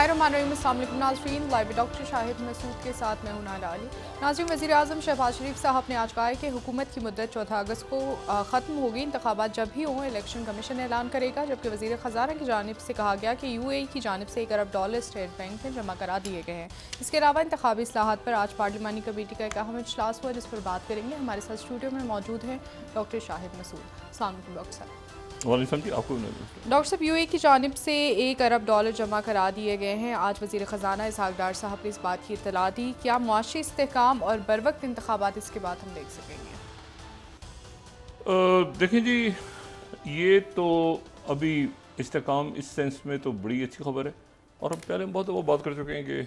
बिस्मिल्लाहिर्रहमानिर्रहीम। अस्सलाम वालेकुम नाज़रीन, लाइव डॉक्टर शाहिद मसूद के साथ मैं हूं नाला अली। नाज़रीन, वज़ीर आज़म शहबाज शरीफ साहब ने आज कहा है कि हुकूमत की मुद्दत 14 अगस्त को ख़त्म होगी। इंतखाबात जब भी हों इलेक्शन कमीशन ऐलान करेगा। जबकि वज़ीर ख़ज़ाना की जानिब से कहा गया कि UAE की जानिब से $1 अरब स्टेट बैंक में जमा करा दिए गए हैं। इसके अलावा इंतखाबी इस्लाहात पर आज पार्लिमानी कमेटी का एक अहम इजलास हुआ, जिस पर बात करेंगे। हमारे साथ स्टूडियो में मौजूद हैं डॉक्टर शाहिद मसूद। अस्सलाम वालेकुम डॉक्टर साहब। डॉक्टर साहब, UAE की जानिब से $1 अरब जमा करा दिए गए हैं। आज वज़ीर ख़ज़ाना इसहाक़ डार साहब ने इस बात की इत्तला दी। क्या मुआशी इस्तेहकाम और बर वक्त इंतखाबात इसके बाद हम देख सकेंगे? देखें जी, ये तो अभी इस्तेहकाम इस सेंस में तो बड़ी अच्छी खबर है। और हम पहले बहुत वो बात कर चुके हैं कि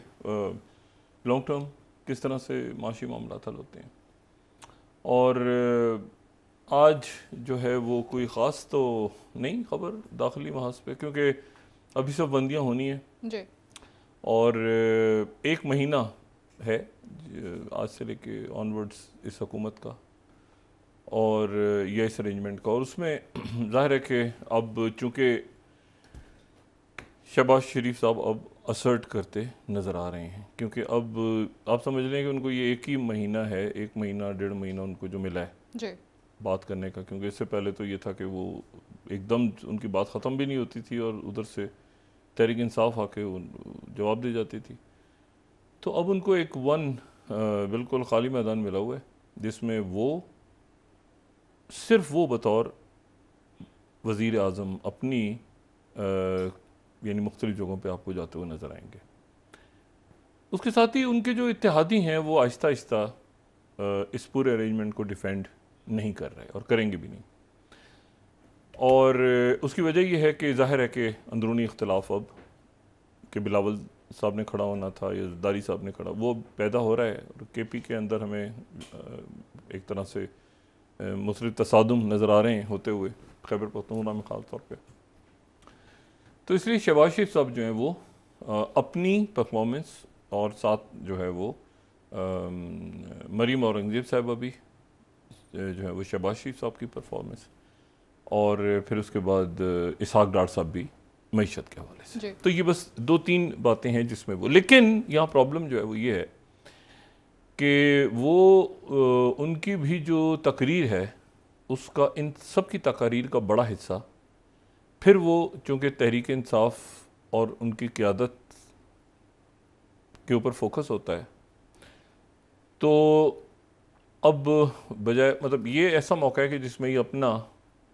लॉन्ग टर्म किस तरह से माशी मामला हल होते हैं। और आज जो है वो कोई ख़ास तो नहीं खबर दाखिली महाज पे, क्योंकि अभी सब बंदियाँ होनी हैं जी। और 1 महीना है आज से लेके ऑनवर्ड्स इस हुकूमत का और यह इस अरेंजमेंट का। और उसमें ज़ाहिर है कि अब चूँकि शहबाज शरीफ साहब अब असर्ट करते नज़र आ रहे हैं, क्योंकि अब आप समझ लें कि उनको ये 1 ही महीना है, 1 महीना 1.5 महीना उनको जो मिला है जी बात करने का। क्योंकि इससे पहले तो ये था कि वो एकदम उनकी बात ख़त्म भी नहीं होती थी और उधर से तहरीक इंसाफ आके जवाब दे जाती थी। तो अब उनको एक बिल्कुल खाली मैदान मिला हुआ है, जिसमें वो सिर्फ वो बतौर वज़ीर आज़म अपनी यानी मुख्तलिफ़ जगहों पे आपको जाते हुए नज़र आएंगे। उसके साथ ही उनके जो इत्तेहादी हैं वो आहिस्ता आहिस्ता इस पूरे अरेंजमेंट को डिफेंड नहीं कर रहे और करेंगे भी नहीं। और उसकी वजह यह है कि ज़ाहिर है कि अंदरूनी इख्तलाफ अब कि बिलावल साहब ने खड़ा होना था या दारी साहब ने खड़ा, वो पैदा हो रहा है। और KP के अंदर हमें एक तरह से मुख्तलिफ तसादुम नज़र आ रहे हैं होते हुए, खैबर पख्तूनख्वा में ख़ास तौर पे। तो इसलिए शहबाज शरीफ साहब जो हैं वो अपनी परफॉर्मेंस और साथ जो है वो मरीम औरंगज़ेब साहबा भी जो है वो शहबाज शरीफ साहब की परफॉर्मेंस और फिर उसके बाद इसहाक़ डार साहब भी मईशत के हवाले से। तो ये बस 2-3 बातें हैं जिसमें वो, लेकिन यहाँ प्रॉब्लम जो है वो ये है कि वो उनकी भी जो तकरीर है उसका, इन सब की तकारीर का बड़ा हिस्सा फिर वो चूँकि तहरीक इंसाफ और उनकी क़यादत के ऊपर फोकस होता है, तो अब बजाय मतलब ये ऐसा मौका है कि जिसमें ये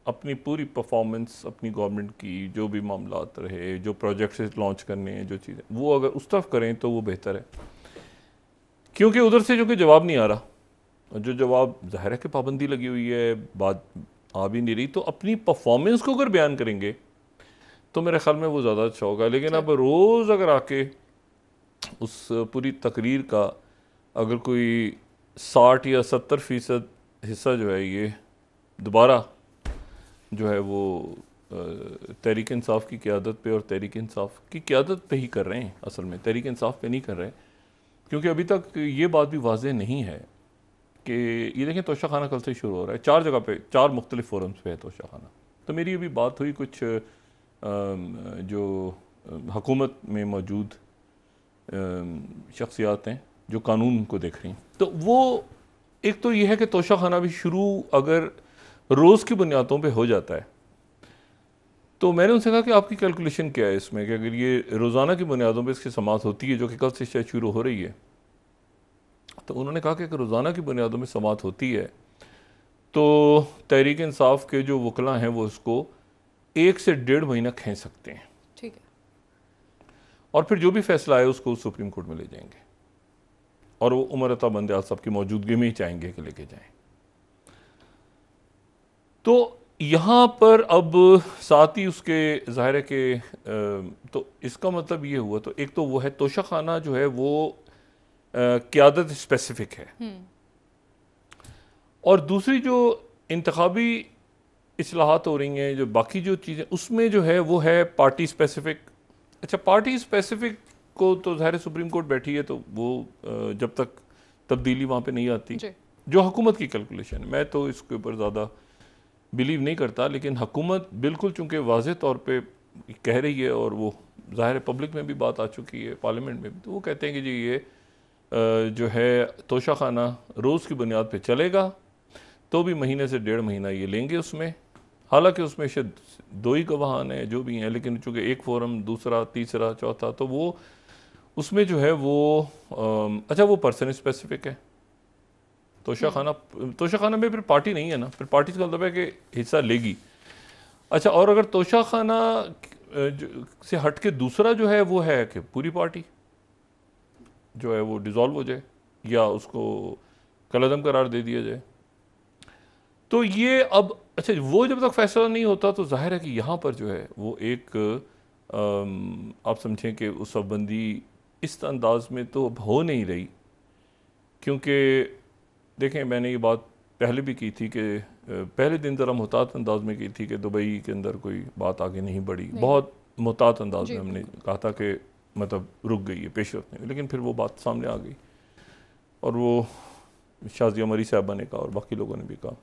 अपनी पूरी परफॉर्मेंस अपनी गवर्नमेंट की जो भी मामलात रहे, जो प्रोजेक्ट्स लॉन्च करने हैं, जो चीज़ें वो अगर उस तरफ करें तो वो बेहतर है। क्योंकि उधर से जो कि जवाब नहीं आ रहा, और जो जवाब ज़ाहिर है कि पाबंदी लगी हुई है, बात आ भी नहीं रही, तो अपनी परफॉर्मेंस को अगर बयान करेंगे तो मेरे ख्याल में वो ज़्यादा अच्छा होगा। लेकिन अब रोज़ अगर आके उस पूरी तकरीर का अगर कोई 60 या 70% हिस्सा जो है ये दोबारा जो है वो तहरीक इंसाफ की क़यादत पे और तहरीक इंसाफ की क़यादत पे ही कर रहे हैं, असल में तहरीक इंसाफ पे नहीं कर रहे। क्योंकि अभी तक ये बात भी वाज़ेह नहीं है कि ये देखें तोशाखाना कल से शुरू हो रहा है, 4 जगह पे 4 मुख्तलिफ फोरम्स पे है तोशाखाना। तो मेरी अभी बात हुई कुछ जो हुकूमत में मौजूद शख्सियात हैं जो कानून को देख रही हैं, तो वो एक तो ये है कि तोशाखाना भी शुरू अगर रोज़ की बुनियादों पे हो जाता है, तो मैंने उनसे कहा कि आपकी कैलकुलेशन क्या है इसमें कि अगर ये रोज़ाना की बुनियादों पे इसकी समाअत होती है जो कि कल से शायद शुरू हो रही है, तो उन्होंने कहा कि अगर रोज़ाना की बुनियादों में समाअत होती है तो तहरीक इंसाफ के जो वकला हैं वो उसको 1 से 1.5 महीना खींच सकते हैं। ठीक है। और फिर जो भी फैसला आए उसको सुप्रीम कोर्ट में ले जाएंगे और वो उमर अता बंदयाल साहब की मौजूदगी में ही चाहेंगे कि लेके जाएं। तो यहाँ पर अब साथ ही उसके ज़ाहिर है कि तो इसका मतलब ये हुआ, तो एक तो वो है तोशाखाना जो है वो क़यादत स्पेसिफिक है, और दूसरी जो इंतखाबी इस्लाहात हो रही हैं, जो बाकी जो चीज़ें उसमें जो है वो है पार्टी स्पेसिफिक। अच्छा, पार्टी स्पेसिफिक को तो ज़ाहिर सुप्रीम कोर्ट बैठी है, तो वो जब तक तब्दीली वहाँ पे नहीं आती, जो हुकूमत की कैलकुलेशन है, मैं तो इसके ऊपर ज़्यादा बिलीव नहीं करता। लेकिन हुकूमत बिल्कुल चूँकि वाज़ेह तौर पे कह रही है, और वो ज़ाहिर है पब्लिक में भी बात आ चुकी है, पार्लियामेंट में भी, तो वो कहते हैं कि जी ये जो है तोशाखाना रोज़ की बुनियाद पे चलेगा, तो भी महीने से 1.5 महीना ये लेंगे उसमें। हालांकि उसमें शायद 2 ही गवाहान हैं जो भी हैं, लेकिन चूँकि एक फोरम, दूसरा, तीसरा, चौथा, तो वो उसमें जो है वो अच्छा वो पर्सन स्पेसिफिक है। तोशाखाना में फिर पार्टी नहीं है ना, फिर पार्टी का मतलब है कि हिस्सा लेगी। अच्छा, और अगर तोशाखाना से हट के दूसरा जो है वो है कि पूरी पार्टी जो है वो डिज़ोल्व हो जाए या उसको कलअदम करार दे दिया जाए। तो ये अब अच्छा, वो जब तक फैसला नहीं होता तो जाहिर है कि यहाँ पर जो है वो एक आप समझें कि उस सबबंदी इस अंदाज में तो अब हो नहीं रही, क्योंकि देखें मैंने ये बात पहले भी की थी कि पहले दिन ज़रा मुहतात अंदाज में की थी कि दुबई के अंदर कोई बात आगे नहीं बढ़ी, बहुत मुहतात अंदाज में हमने कहा था कि मतलब रुक गई है, पेशरफ नहीं, लेकिन फिर वो बात सामने आ गई और वो शाजिया मरी साहबा ने कहा और बाकी लोगों ने भी कहा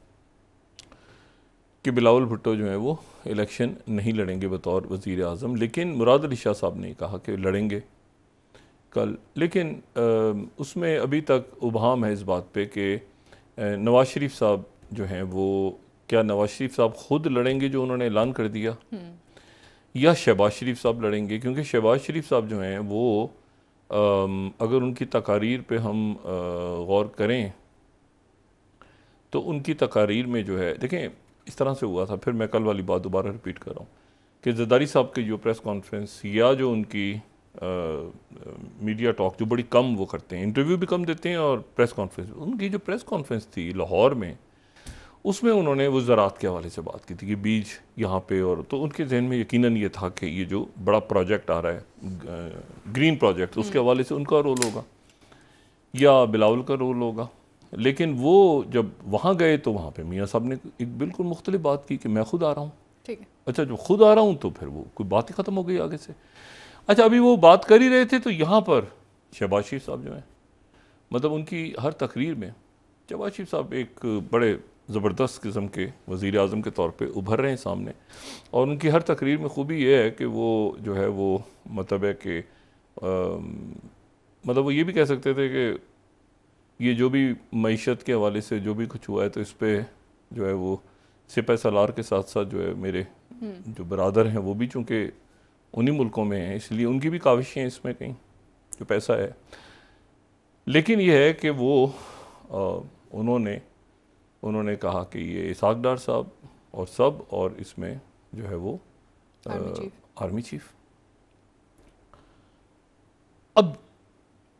कि बिलावल भुट्टो जो है वो इलेक्शन नहीं लड़ेंगे बतौर वज़ीर आज़म, लेकिन मुराद अली शाह साहब ने कहा कि लड़ेंगे कल। लेकिन उसमें अभी तक उबहाम है इस बात पे कि नवाज शरीफ साहब जो हैं वो, क्या नवाज शरीफ साहब ख़ुद लड़ेंगे जो उन्होंने ऐलान कर दिया, या शहबाज शरीफ साहब लड़ेंगे, क्योंकि शहबाज शरीफ साहब जो हैं वो अगर उनकी तकारीर पे हम गौर करें तो उनकी तकारीर में जो है, देखें इस तरह से हुआ था, फिर मैं कल वाली बात दोबारा रिपीट कर रहा हूँ कि ज़रदारी साहब की जो प्रेस कॉन्फ्रेंस या जो उनकी मीडिया टॉक जो बड़ी कम वो करते हैं, इंटरव्यू भी कम देते हैं और प्रेस कॉन्फ्रेंस, उनकी जो प्रेस कॉन्फ्रेंस थी लाहौर में, उसमें उन्होंने वो ज़राअत के हवाले से बात की थी कि बीज यहाँ पे, और तो उनके जहन में यकीनन ये था कि ये जो बड़ा प्रोजेक्ट आ रहा है ग्रीन प्रोजेक्ट, उसके हवाले से उनका रोल होगा या बिलावल का रोल होगा। लेकिन वो जब वहाँ गए तो वहाँ पे मियाँ साहब ने एक बिल्कुल मुख्तलिफ बात की कि मैं खुद आ रहा हूँ। ठीक है, अच्छा, जब खुद आ रहा हूँ तो फिर वो कोई बात ही ख़त्म हो गई आगे से। अच्छा, अभी वो बात कर ही रहे थे तो यहाँ पर शहबाज शरीफ साहब जो हैं, मतलब उनकी हर तकरीर में शहबाज शरीफ साहब एक बड़े ज़बरदस्त किस्म के वज़ीर आज़म के तौर पे उभर रहे हैं सामने, और उनकी हर तकरीर में खूबी ये है कि वो जो है वो मतलब है कि मतलब वो ये भी कह सकते थे कि ये जो भी मईशत के हवाले से जो भी कुछ हुआ है तो इस पर जो है वो सिपह सलार के साथ साथ जो है मेरे जो बरादर हैं वो भी चूँकि उन्हीं मुल्कों में हैं, इसलिए उनकी भी काविशें हैं इसमें कहीं जो पैसा है। लेकिन ये है कि वो उन्होंने कहा कि ये इसाक डार साहब और सब, और इसमें जो है वो आर्मी चीफ। अब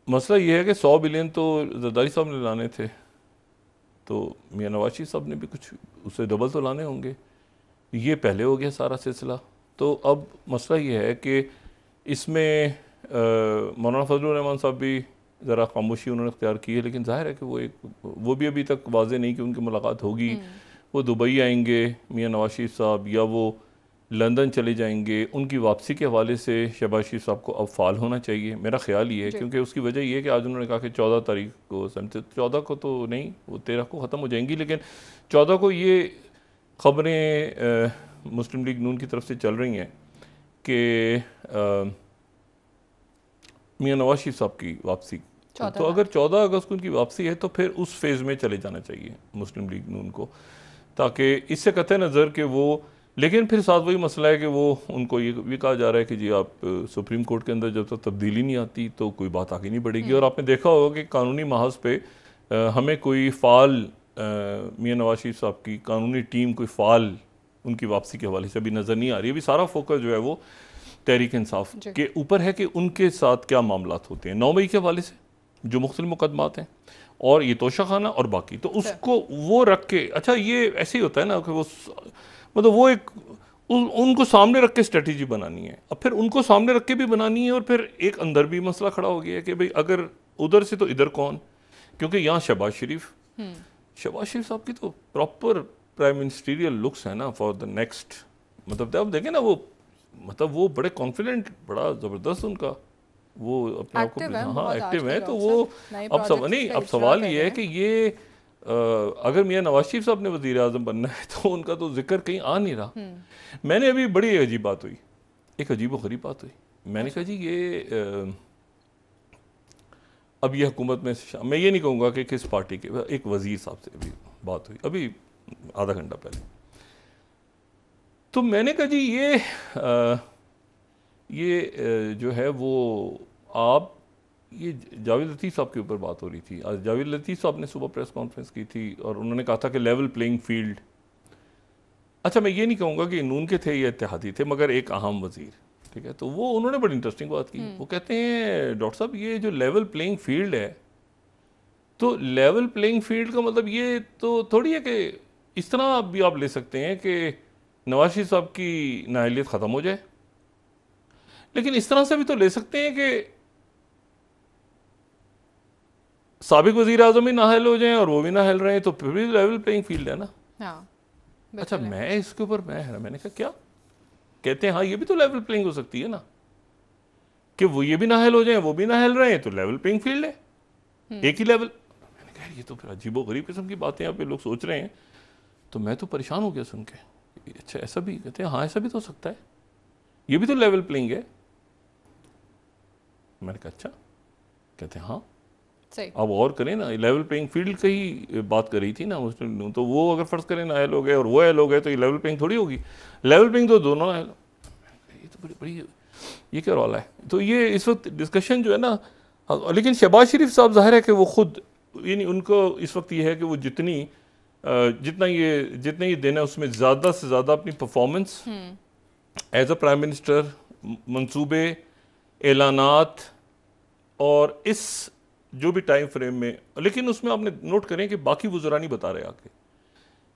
मसला ये है कि 100 बिलियन तो ज़रदारी साहब ने लाने थे, तो मियाँ नवाज शरीफ साहब ने भी कुछ उससे डबल तो लाने होंगे, ये पहले हो गया सारा सिलसिला। तो अब मसला ये है कि इसमें मौलाना फजलुर रहमान साहब भी ज़रा खामोशी उन्होंने इख्तियार की है, लेकिन जाहिर है कि वो भी अभी तक वाज़े नहीं कि उनकी मुलाकात होगी। वो दुबई आएंगे मियाँ नवाज शरीफ साहब, या वो लंदन चले जाएंगे। उनकी वापसी के हवाले से शहबाज शरीफ साहब को अब फाल होना चाहिए, मेरा ख्याल ये है, क्योंकि उसकी वजह ये है कि आज उन्होंने कहा कि 14 तारीख को, 14 को तो नहीं, वो 13 को ख़त्म हो जाएंगी, लेकिन 14 को ये ख़बरें मुस्लिम लीग नून की तरफ से चल रही हैं कि मियाँ नवाज शरीफ साहब की वापसी, तो अगर 14 अगस्त को उनकी वापसी है तो फिर उस फेज़ में चले जाना चाहिए मुस्लिम लीग नून को, ताकि इससे कतई नज़र कि वो, लेकिन फिर साथ वही मसला है कि वो उनको ये भी कहा जा रहा है कि जी आप सुप्रीम कोर्ट के अंदर जब तक तब्दीली नहीं आती तो कोई बात आगे नहीं बढ़ेगी। और आपने देखा होगा कि कानूनी महाज पे हमें कोई फ़ाल मियाँ नवाज शरीफ साहब की कानूनी टीम कोई फ़ाल उनकी वापसी के हवाले से अभी नज़र नहीं आ रही। अभी सारा फोकस जो है वो तहरीक इंसाफ के ऊपर है कि उनके साथ क्या मामलात होते हैं 9 मई के हवाले से, जो मुख्तलिफ मुकदमात हैं, और ये तोशाखाना और बाकी, तो उसको वो रख के, अच्छा ये ऐसे ही होता है ना कि वो मतलब वो एक उनको सामने रख के स्ट्रेटजी बनानी है, अब फिर उनको सामने रख के भी बनानी है, और फिर एक अंदर भी मसला खड़ा हो गया है कि भाई अगर उधर से तो इधर कौन, क्योंकि यहाँ शहबाज शरीफ साहब की तो प्रॉपर प्राइम मिनिस्टीरियल लुक्स है ना फॉर द नेक्स्ट, मतलब आप देखें ना वो, मतलब वो बड़े कॉन्फिडेंट, बड़ा ज़बरदस्त उनका वो अपने आप को, हाँ एक्टिव है, तो वो अब सवाल ये है कि ये अगर मियाँ नवाज शरीफ साहब ने वज़ीर आज़म बनना है तो उनका तो जिक्र कहीं आ नहीं रहा। मैंने अभी बड़ी अजीब बात हुई, एक अजीब व गरीब बात हुई। मैंने कहा जी ये अब ये हुकूमत में मैं ये नहीं कहूँगा कि किस पार्टी के, एक वज़ीर साहब से अभी बात हुई अभी आधा घंटा पहले। तो मैंने कहा जी ये जो है वो आप ये जावेद लतीफ़ साहब के ऊपर बात हो रही थी। आज जावेद लतीफ़ साहब ने सुबह प्रेस कॉन्फ्रेंस की थी और उन्होंने कहा था कि लेवल प्लेइंग फील्ड। अच्छा मैं ये नहीं कहूँगा कि नून के थे या इत्तेहादी थे, मगर एक अहम वज़ीर, ठीक है। तो वो उन्होंने बड़ी इंटरेस्टिंग बात की। वो कहते हैं डॉक्टर साहब ये जो लेवल प्लेइंग फील्ड है, तो लेवल प्लेइंग फील्ड का मतलब ये तो थोड़ी है कि इस तरह भी आप ले सकते हैं कि नवाज शरीफ साहब की नाअहलियत ख़त्म हो जाए, लेकिन इस तरह से भी तो ले सकते हैं कि साबिक वज़ीर आज़म ही नाअहल हो जाएं और वो भी नाअहल रहे हैं, तो फिर भी लेवल प्लेइंग फील्ड है ना। हाँ, अच्छा मैं इसके ऊपर मैंने कहा क्या कहते हैं, हाँ ये भी तो लेवल प्लेइंग हो सकती है ना, कि वो ये भी नाअहल हो जाएं वो भी नाअहल रहे हैं, तो लेवल प्लेइंग फील्ड है, एक ही लेवल। मैंने कहा ये तो फिर अजीबो गरीब किस्म की बातें यहाँ पे लोग सोच रहे हैं। तो मैं तो परेशान हो गया सुन के, अच्छा ऐसा भी कहते हैं, हाँ ऐसा भी तो हो सकता है, ये भी तो लेवल प्लेइंग है। मैंने कहा अच्छा, कहते हैं हाँ अब और करें ना, लेवल प्लेइंग फील्ड की ही बात कर रही थी ना मुस्लिम लीग, तो वो अगर फर्ज करें नाअहल हो गए और वो अहल हो गए तो ये लेवल प्लेइंग थोड़ी होगी, लेवल प्लेइंग तो दोनों अहल। ये तो बड़ी ये क्या रौला है। तो ये इस वक्त डिस्कशन जो है ना, लेकिन शहबाज शरीफ साहब जाहिर है कि वो खुद यानी उनको इस वक्त ये है कि वो जितना ये देना है उसमें ज़्यादा से ज़्यादा अपनी performance as a prime minister, मंसूबे, ऐलानात और इस जो भी टाइम फ्रेम में, लेकिन उसमें आपने नोट करें कि बाकी वज़रा नहीं बता रहे आके,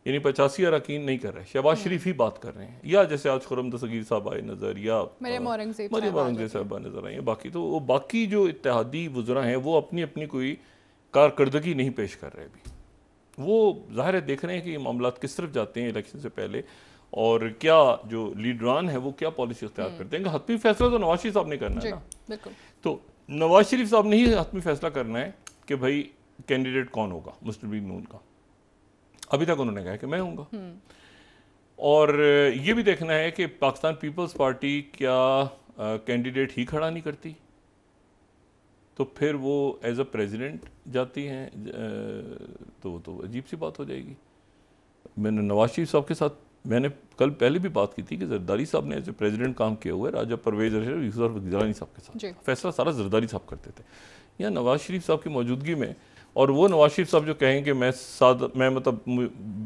यानी 85 अरकान नहीं कर रहे, शहबाज शरीफ ही बात कर रहे हैं, या जैसे आज खुर्रम दस्तगीर साहब आए नज़र, या मरियम औरंगज़ेब साहब नज़र आई है। बाकी तो वो बाकी जो इत्तेहादी वज़रा हैं वो अपनी अपनी कोई कारकर्दगी नहीं पेश कर रहे अभी। वो ज़ाहिर है देख रहे हैं कि ये मामला किस तरफ जाते हैं इलेक्शन से पहले, और क्या जो लीडरान है वो क्या पॉलिसी इख्तियार करते हैं। हतमी फैसला तो नवाज शरीफ साहब ने करना है ना, तो नवाज शरीफ साहब ने ही हतमी फैसला करना है कि भाई कैंडिडेट कौन होगा मुस्लिम लीग नून का। अभी तक उन्होंने कहा कि मैं हूँगा, और ये भी देखना है कि पाकिस्तान पीपल्स पार्टी क्या कैंडिडेट ही खड़ा नहीं करती, तो फिर वो एज अ प्रेसिडेंट जाती हैं, तो अजीब सी बात हो जाएगी। मैंने नवाज शरीफ साहब के साथ मैंने कल पहले भी बात की थी कि जरदारी साहब ने एज ए प्रेसिडेंट काम किया हुआ है राजा परवेज यूसुफ गिलानी साहब के साथ, फैसला सारा जरदारी साहब करते थे, या नवाज शरीफ साहब की मौजूदगी में। और वो नवाज शरीफ साहब जो कहें कि मैं मतलब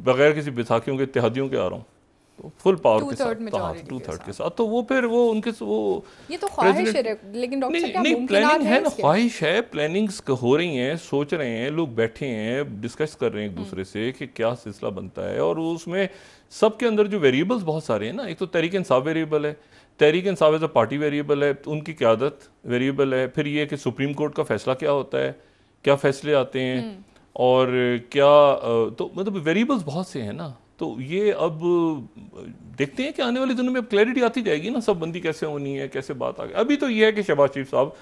बगैर किसी बैसाखियों के इत्तेहादियों के आ रहा हूँ, तो फुल पावर के साथ, 2/3 के साथ, तो वो फिर वो उनके वो ये तो ख्वाहिश है, लेकिन डॉक्टर साहब नहीं प्लानिंग है ना, ख्वाहिश है, प्लानिंग्स हो रही हैं, सोच रहे हैं, लोग बैठे हैं, डिस्कस कर रहे हैं एक दूसरे से कि क्या सिलसिला बनता है। और उसमें सबके अंदर जो वेरिएबल्स बहुत सारे हैं ना, एक तो तहरीक इंसाफ वेरिएबल है, Tehreek Insaf as a party variable है, तो उनकी क़यादत वेरिएबल है, फिर ये कि सुप्रीम कोर्ट का फैसला क्या होता है, क्या फैसले आते हैं, और क्या तो मतलब वेरिएबल्स बहुत से हैं ना। तो ये अब देखते हैं कि आने वाले दिनों में अब क्लैरिटी आती जाएगी ना, सब बंदी कैसे होनी है, कैसे बात आ गई। अभी तो ये है कि शहबाज शरीफ साहब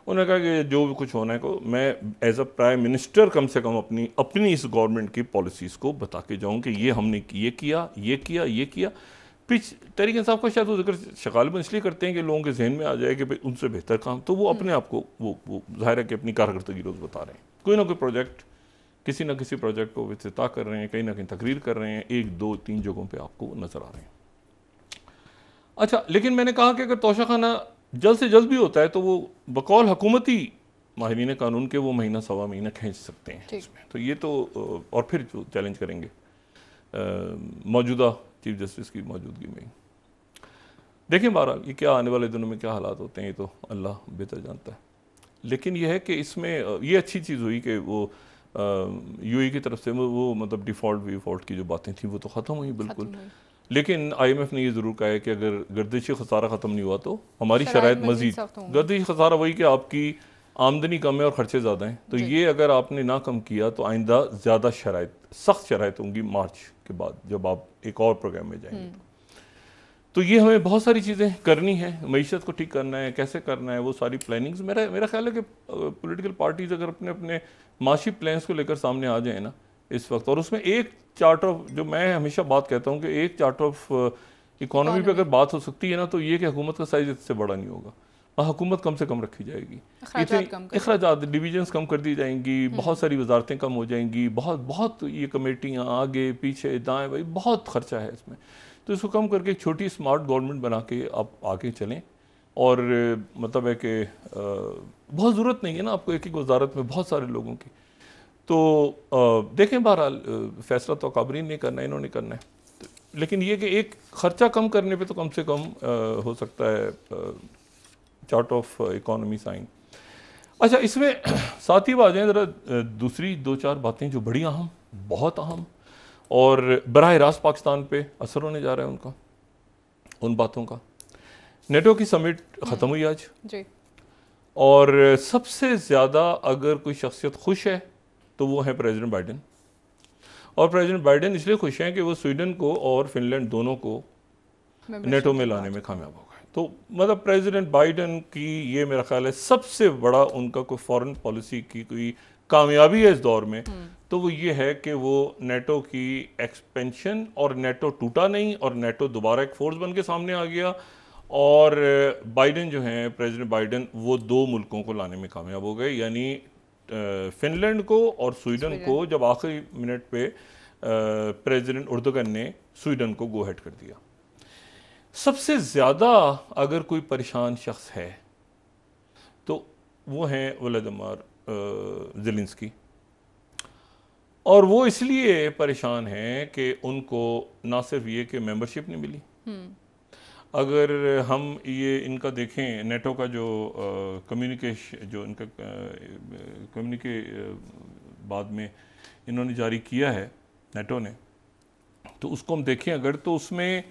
उन्होंने कहा कि जो भी कुछ होना है को मैं एज अ प्राइम मिनिस्टर कम से कम अपनी इस गवर्नमेंट की पॉलिसीज़ को बता के जाऊँ कि ये हमने ये किया। तहरीक इंसाफ का शायद वो जिक्र शकालबन इसलिए करते हैं कि लोगों के जहन में आ जाए कि भाई उनसे बेहतर काम, तो वो अपने आप को वो जाहिर है कि अपनी कारकर्दगी रोज़ बता रहे हैं, कोई ना कोई प्रोजेक्ट, किसी ना किसी प्रोजेक्ट को इफ्तिताह कर रहे हैं, कहीं ना कहीं तकरीर कर रहे हैं, 1, 2, 3 जगहों पे आपको नज़र आ रहे हैं। अच्छा, लेकिन मैंने कहा कि अगर तोशाखाना जल्द से जल्द भी होता है तो वो बकौल हुकूमती माहिरीन कानून के वो महीना सवा महीना खींच सकते हैं इसमें, तो ये तो और फिर जो चैलेंज करेंगे मौजूदा चीफ जस्टिस की मौजूदगी में। देखें बहरहाल ये क्या आने वाले दिनों में क्या हालात होते हैं, ये तो अल्लाह बेहतर जानता है। लेकिन यह है कि इसमें ये अच्छी चीज़ हुई कि वो यूएई की तरफ से वो मतलब डिफ़ॉल्ट की जो बातें थी वो तो ख़त्म हुई बिल्कुल। लेकिन IMF ने ये ज़रूर कहा है कि अगर गर्दिशी खसारा ख़त्म नहीं हुआ तो हमारी शराइत मज़ीद, गर्दिशी खसारा वही कि आपकी आमदनी कम है और ख़र्चे ज़्यादा हैं, तो ये अगर आपने ना कम किया तो आइंदा ज़्यादा सख्त शराइत होंगी मार्च के बाद जब आप एक और प्रोग्राम में जाएंगे। तो ये हमें बहुत सारी चीज़ें करनी है, मईशत को ठीक करना है, कैसे करना है, वो सारी प्लानिंग्स। मेरा ख्याल है कि पॉलिटिकल पार्टीज़ अगर अपने माशी प्लान्स को लेकर सामने आ जाए ना इस वक्त, और उसमें एक चार्ट ऑफ, जो मैं हमेशा बात कहता हूँ कि एक चार्ट ऑफ इकोनॉमी पे अगर बात हो सकती है ना, तो ये कि हुकूमत का साइज इससे बड़ा नहीं होगा, हुकूमत कम से कम रखी जाएगी, अखराजात डिवीजन्स कम कर दी जाएंगी, बहुत सारी वजारतें कम हो जाएंगी, बहुत बहुत ये कमेटियाँ आगे पीछे दाएं भाई बहुत खर्चा है इसमें। तो इसको कम करके एक छोटी स्मार्ट गवर्नमेंट बना के आप आगे चलें। और मतलब है कि बहुत ज़रूरत नहीं है ना आपको एक एक वजारत में बहुत सारे लोगों की। तो देखें बहरहाल फैसला तो काबरीन ने करना है, इन्होंने करना है, लेकिन ये कि एक ख़र्चा कम करने पे तो कम से कम हो सकता है चार्ट ऑफ इकोनॉमी साइन। अच्छा, इसमें साथ ही आ जाएँ ज़रा दूसरी दो चार बातें जो बड़ी अहम, बहुत अहम और बराह रास्त पाकिस्तान पे असर होने जा रहा है उनका, उन बातों का। नेटो की समिट ख़त्म हुई आज जी, और सबसे ज़्यादा अगर कोई शख्सियत खुश है तो वो है प्रेसिडेंट बाइडेन। और प्रेसिडेंट बाइडेन इसलिए खुश हैं कि वो स्वीडन को और फिनलैंड दोनों को नेटो में लाने में कामयाब हो गए। तो मतलब प्रेसिडेंट बाइडेन की ये मेरा ख्याल है सबसे बड़ा उनका कोई फॉरेन पॉलिसी की कोई कामयाबी है इस दौर में, तो वो ये है कि वो नेटो की एक्सपेंशन, और नेटो टूटा नहीं और नेटो दोबारा एक फोर्स बन के सामने आ गया। और बाइडेन जो हैं, प्रेसिडेंट बाइडेन, वो दो मुल्कों को लाने में कामयाब हो गए, यानी फिनलैंड को और स्वीडन को, जब आखिरी मिनट पे प्रेसिडेंट उर्दुगन ने स्वीडन को गो हेड कर दिया। सबसे ज़्यादा अगर कोई परेशान शख्स है तो वो हैं व्लादिमीर ज़ेलेंस्की, और वो इसलिए परेशान हैं कि उनको ना सिर्फ ये कि मेंबरशिप नहीं मिली, अगर हम ये इनका देखें नेटो का जो कम्युनिकेशन जो इनका कम्युनिके बाद में इन्होंने जारी किया है नेटो ने, तो उसको हम देखें अगर, तो उसमें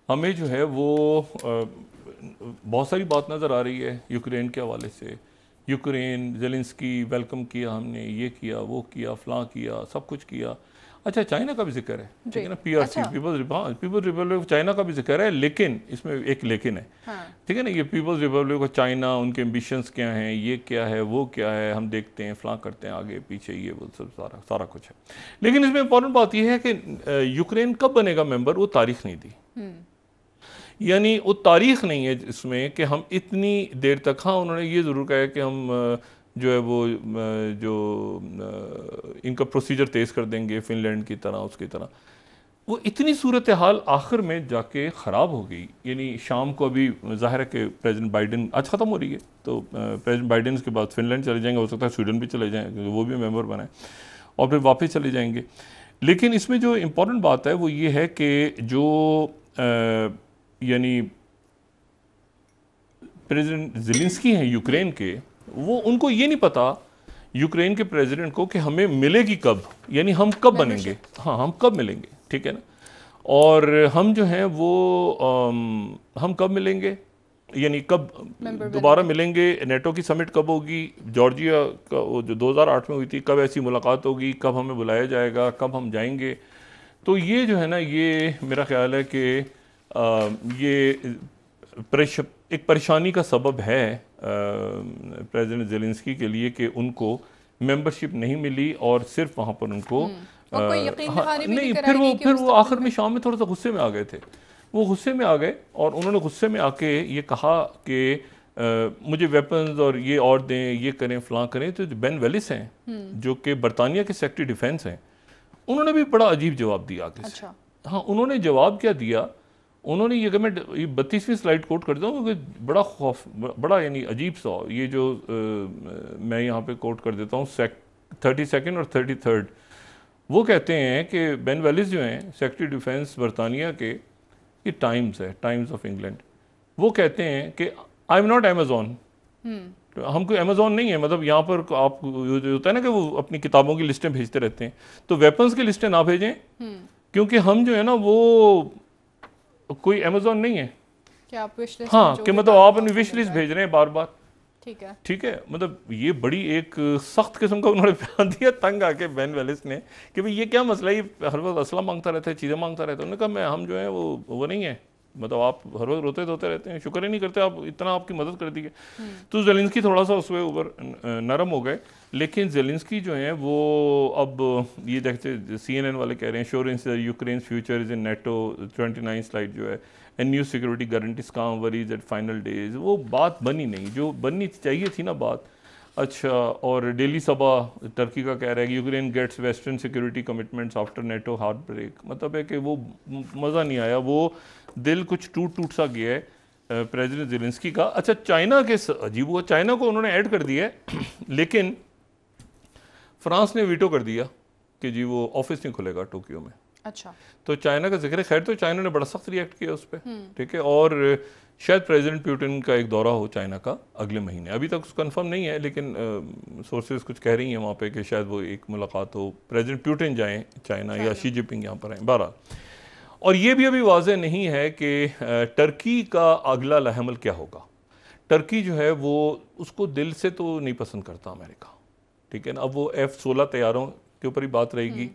हमें जो है वो बहुत सारी बात नज़र आ रही है यूक्रेन के हवाले से। यूक्रेन, ज़ेलेंस्की वेलकम किया, हमने ये किया वो किया फलां किया सब कुछ किया। अच्छा, चाइना का भी जिक्र है, ठीक है ना, PRC People's Republic of China का भी जिक्र है, लेकिन इसमें एक लेकिन है, ठीक है ना, ये पीपल्स रिपब्लिक ऑफ चाइना, उनके एम्बिशंस क्या हैं, ये क्या है वो क्या है, हम देखते हैं फलां करते हैं आगे पीछे, ये वो सब सारा कुछ है। लेकिन इसमें इंपॉर्टेंट बात यह है कि यूक्रेन कब बनेगा मेंबर, वो तारीख नहीं दी, यानी वो तारीख नहीं है इसमें कि हम इतनी देर तक। हाँ, उन्होंने ये ज़रूर कहा है कि हम जो है वो जो इनका प्रोसीजर तेज़ कर देंगे फिनलैंड की तरह, उसकी तरह। वो इतनी सूरत हाल आखिर में जाके ख़राब हो गई, यानी शाम को अभी ज़ाहिर है कि प्रेसिडेंट बाइडेन आज ख़त्म हो रही है, तो प्रेसिडेंट बाइडेन के बाद फिनलैंड चले जाएंगे, हो सकता है स्वीडन भी चले जाएँ क्योंकि वो भी मेंबर बनाए, और फिर वापस चले जाएंगे। लेकिन इसमें जो इम्पोर्टेंट बात है वो ये है कि जो यानी प्रेसिडेंट ज़ेलेंस्की हैं यूक्रेन के, वो उनको ये नहीं पता यूक्रेन के प्रेसिडेंट को कि हमें मिलेगी कब, यानी हम कब बनेंगे, हाँ हम कब मिलेंगे, ठीक है ना, और हम जो हैं वो हम कब मिलेंगे, यानी कब दोबारा मिलेंगे, नेटो की समिट कब होगी, जॉर्जिया का वो जो 2008 में हुई थी, कब ऐसी मुलाकात होगी, कब हमें बुलाया जाएगा, कब हम जाएंगे। तो ये जो है ना, ये मेरा ख्याल है कि ये एक परेशानी का सबब है प्रेसिडेंट ज़ेलेंस्की के लिए कि उनको मेंबरशिप नहीं मिली, और सिर्फ वहाँ पर उनको नहीं, फिर वो आखिर में शाम में थोड़ा सा गुस्से में आ गए थे, वो गुस्से में आ गए, और उन्होंने गुस्से में आके ये कहा कि मुझे वेपन्स और ये और दें, ये करें फलां करें। तो बेन वेलिस हैं जो कि बरतानिया के सेक्रेटरी डिफेंस हैं, उन्होंने भी बड़ा अजीब जवाब दिया आगे से। हाँ, उन्होंने जवाब क्या दिया, उन्होंने ये कि मैं 32वीं स्लाइड कोट कर दूँ क्योंकि बड़ा यानी अजीब सा, ये जो मैं यहाँ पे कोट कर देता हूँ 32nd और 33rd। वो कहते हैं कि बेन वेलिस जो हैं सेक्रेटरी डिफेंस बरतानिया के, ये टाइम्स है, टाइम्स ऑफ इंग्लैंड, वो कहते हैं कि आई एम नॉट अमेजोन, हम कोई अमेजोन नहीं है, मतलब यहाँ पर आप होता है ना कि वो अपनी किताबों की लिस्टें भेजते रहते हैं, तो वेपन्स की लिस्टें ना भेजें, क्योंकि हम जो है ना वो कोई अमेजोन नहीं है कि आप विश लिस्ट, हाँ, कि मतलब आप अपनी विश लिस्ट भेज रहे हैं बार बार, ठीक है, मतलब ये बड़ी एक सख्त किस्म का उन्होंने बयान दिया, तंग आके बेन वेलिस ने, कि भाई ये क्या मसला है, ये हर वक्त असला मांगता रहता है, चीज़ें मांगता रहता है। उन्होंने कहा हम जो है वो नहीं है, मतलब आप हर वक्त रोते धोते रहते हैं, शुक्र ही नहीं करते, आप इतना आपकी मदद कर दी है। तो ज़ेलेंस्की थोड़ा सा उसमें ऊपर नरम हो गए, लेकिन ज़ेलेंस्की जो है वो अब ये देखते CNN वाले कह रहे हैं श्योरेंस Ukraine future is in NATO, 29 slide जो है एंड न्यू सिक्योरिटी गारंटीज काम वरीज एट फाइनल डेज, वो बात बनी नहीं जो बननी चाहिए थी ना बात। अच्छा, और डेली सभा टर्की का कह रहा है कि Ukraine gets western security commitments after NATO heartbreak, मतलब है कि वो मज़ा नहीं आया, वो दिल कुछ टूट सा गया है प्रेसिडेंट ज़ेलेंस्की का। अच्छा, चाइना के अजीब हुआ, चाइना को उन्होंने ऐड कर दिया है लेकिन फ्रांस ने वीटो कर दिया कि जी वो ऑफिस नहीं खुलेगा टोक्यो में। अच्छा, तो चाइना का जिक्र, खैर तो चाइना ने बड़ा सख्त रिएक्ट किया उस पर, ठीक है। और शायद प्रेसिडेंट पुतिन का एक दौरा हो चाइना का अगले महीने, अभी तक कंफर्म नहीं है लेकिन सोर्सेज कुछ कह रही हैं वहाँ पे कि शायद वो एक मुलाकात हो, प्रेसिडेंट पुतिन जाएं चाइना या शी जिनपिंग यहाँ पर आएँ। 12 और ये भी अभी वाज़ेह नहीं है कि टर्की का अगला लहमल क्या होगा। टर्की जो है वो उसको दिल से तो नहीं पसंद करता अमेरिका, ठीक है ना। अब वो F-16 तैयारों के ऊपर ही बात रहेगी,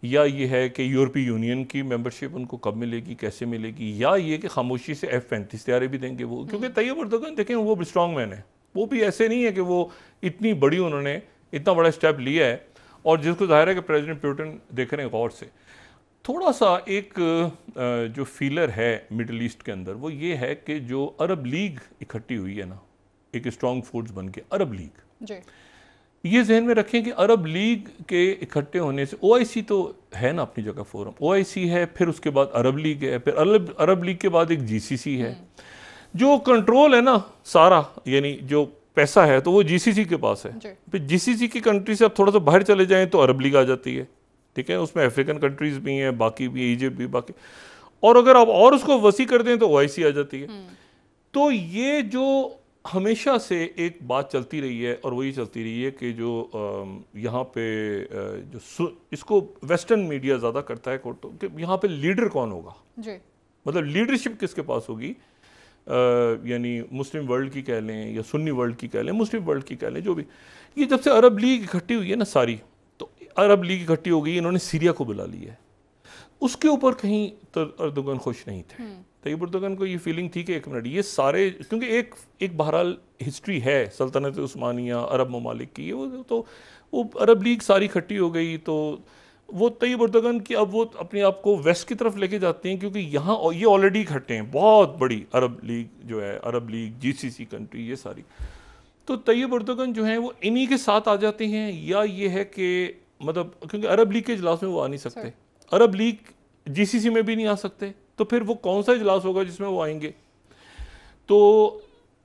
या ये है कि यूरोपीय यूनियन की मेंबरशिप उनको कब मिलेगी, कैसे मिलेगी, या ये कि खामोशी से F-35 तैयारी भी देंगे वो, क्योंकि तैयब अर्दोगन देखें वो स्ट्रॉन्ग मैन है, वो भी ऐसे नहीं है कि वो इतनी बड़ी उन्होंने इतना बड़ा स्टेप लिया है। और जिसको जाहिर है कि प्रेसिडेंट पुतिन देख रहे हैं गौर से। थोड़ा सा एक जो फीलर है मिडल ईस्ट के अंदर वो ये है कि जो अरब लीग इकट्ठी हुई है ना, एक स्ट्रॉन्ग फोर्स बन के अरब लीग जी, ये जहन में रखें कि अरब लीग के इकट्ठे होने से OIC तो है ना अपनी जगह फोरम, OIC है, फिर उसके बाद अरब लीग है, फिर अरब लीग के बाद एक GCC है, जो कंट्रोल है ना सारा, यानी जो पैसा है तो वो GCC के पास है। फिर GCC की कंट्री से अब थोड़ा सा बाहर चले जाएं तो अरब लीग आ जाती है, ठीक है। उसमें अफ्रीकन कंट्रीज भी हैं, बाकी भी, इजिप्ट भी, बाकी, और अगर आप और उसको वसी कर दें तो OIC आ जाती है। तो ये जो हमेशा से एक बात चलती रही है और वही चलती रही है कि जो यहाँ पे जो इसको वेस्टर्न मीडिया ज़्यादा करता है कि यहाँ पे लीडर कौन होगा जी, मतलब लीडरशिप किसके पास होगी, यानी मुस्लिम वर्ल्ड की कह लें या सुन्नी वर्ल्ड की कह लें, मुस्लिम वर्ल्ड की कह लें, जो भी। ये जब से अरब लीग इकट्ठी हुई है ना सारी, तो अरब लीग इकट्ठी हो गई, इन्होंने सीरिया को बुला लिया है, उसके ऊपर कहीं तो अर्दोगन खुश नहीं थे। तैयब अर्दोगन को ये फीलिंग थी कि एक मिनट ये सारे, क्योंकि एक बहरहाल हिस्ट्री है सल्तनत उस्मानिया अरब ममालिक की, वो अरब लीग सारी इकट्ठी हो गई, तो वो तैयब अर्दोगन की अब वो अपने आप को वेस्ट की तरफ लेके जाते हैं, क्योंकि यहाँ ये ऑलरेडी इकट्ठे हैं, बहुत बड़ी अरब लीग जो है, अरब लीग, GCC कंट्री, ये सारी। तो तैयब अर्दोगन जो है वो इन्हीं के साथ आ जाते हैं, या ये है कि मतलब क्योंकि अरब लीग के इजलास में वो आ नहीं सकते, अरब लीग GCC में भी नहीं आ सकते, तो फिर वो कौन सा इजलास होगा जिसमें वो आएंगे। तो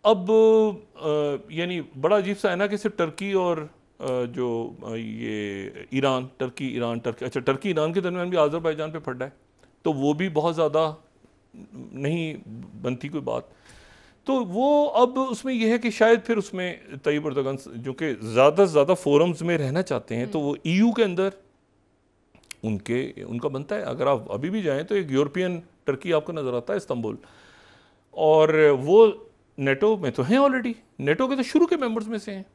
अब यानी बड़ा अजीब सा है ना कि सिर्फ टर्की और जो ये ईरान, टर्की अच्छा टर्की ईरान के दरमियान भी आज़रबाईजान पे फट है, तो वो भी बहुत ज़्यादा नहीं बनती कोई बात। तो वो अब उसमें यह है कि शायद फिर उसमें तैयब अर्दोगन जो कि ज़्यादा से ज़्यादा फोरम्स में रहना चाहते हैं, तो वो EU के अंदर उनका बनता है। अगर आप अभी भी जाएं तो एक यूरोपियन टर्की आपको नज़र आता है, इस्तांबुल, और वो नेटो में तो हैं ऑलरेडी, नेटो के तो शुरू के मेंबर्स में से हैं।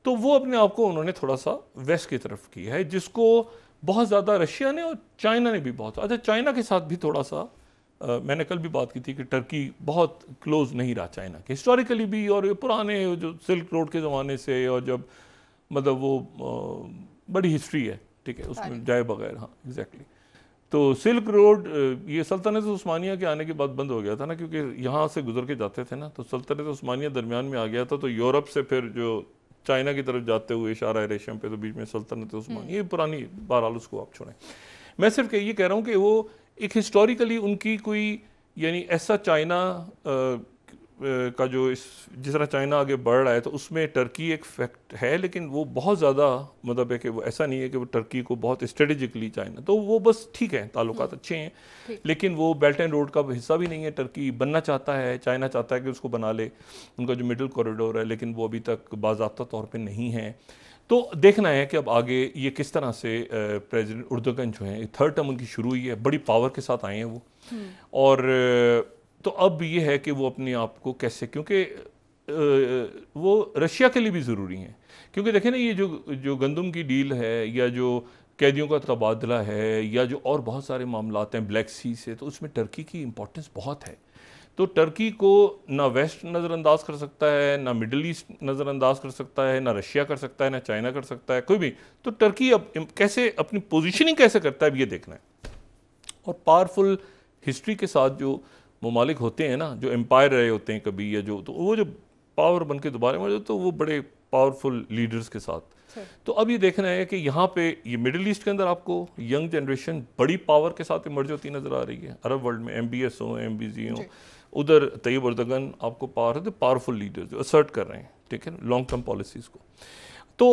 तो वो अपने आप को उन्होंने थोड़ा सा वेस्ट की तरफ किया है, जिसको बहुत ज़्यादा रशिया ने और चाइना ने भी बहुत, अच्छा चाइना के साथ भी थोड़ा सा मैंने कल भी बात की थी कि टर्की बहुत क्लोज नहीं रहा चाइना के, हिस्टोरिकली भी, और पुराने जो सिल्क रोड के ज़माने से, और जब मतलब वो बड़ी हिस्ट्री है, ठीक है, उसमें जाए बगैर। हाँ एग्जैक्टली। तो सिल्क रोड ये सल्तनत उस्मानिया के आने के बाद बंद हो गया था ना, क्योंकि यहाँ से गुजर के जाते थे ना, तो सल्तनत उस्मानिया दरमियान में आ गया था, तो यूरोप से फिर जो चाइना की तरफ जाते हुए इशारा रेशम पे, तो बीच में सल्तनत उस्मानिया, ये पुरानी, बहरहाल उसको आप छोड़ें। मैं सिर्फ ये कह रहा हूँ कि वो एक हिस्टोरिकली उनकी कोई, यानी ऐसा चाइना का जो जिस तरह चाइना आगे बढ़ रहा है, तो उसमें टर्की एक फैक्ट है, लेकिन वो बहुत ज़्यादा मतलब है कि वो ऐसा नहीं है कि वो टर्की को बहुत स्ट्रेटेजिकली चाइना, तो वो बस ठीक है, ताल्लुकात अच्छे हैं, लेकिन वो बेल्ट एंड रोड का हिस्सा भी नहीं है। टर्की बनना चाहता है, चाइना चाहता है कि उसको बना ले, उनका जो मिडल कॉरिडोर है, लेकिन वो अभी तक बाज़ाब्ता तौर पर नहीं है। तो देखना है कि अब आगे ये किस तरह से प्रेसिडेंट अर्दोगन जो हैं, थर्ड टर्म उनकी शुरू हुई है, बड़ी पावर के साथ आए हैं वो, और तो अब ये है कि वो अपने आप को कैसे, क्योंकि वो रशिया के लिए भी ज़रूरी हैं, क्योंकि देखें ना, ये जो गंदम की डील है, या जो कैदियों का तबादला है, या जो और बहुत सारे मामलात हैं ब्लैक सी से, तो उसमें टर्की की इंपॉर्टेंस बहुत है। तो टर्की को ना वेस्ट नज़रअंदाज कर सकता है, ना मिडल ईस्ट नज़रअंदाज कर सकता है, ना रशिया कर सकता है, ना चाइना कर सकता है, कोई भी। तो टर्की अब कैसे अपनी पोजीशनिंग कैसे करता है, अब ये देखना है। और पावरफुल हिस्ट्री के साथ जो ममालिक होते हैं ना जो एम्पायर रहे होते हैं कभी, या जो तो वो जो पावर बन के दोबारा मर जाते तो वो बड़े पावरफुल लीडर्स के साथ। तो अब ये देखना है कि यहाँ पे ये मिडिल ईस्ट के अंदर आपको यंग जनरेशन बड़ी पावर के साथ इमर्ज होती नज़र आ रही है। अरब वर्ल्ड में MBS हो, MBZ हो, उधर तैयब अर्दगन आपको पावर है, तो पावरफुल लीडर्स जो असर्ट कर रहे हैं, ठीक है, लॉन्ग टर्म पॉलिसीज़ को। तो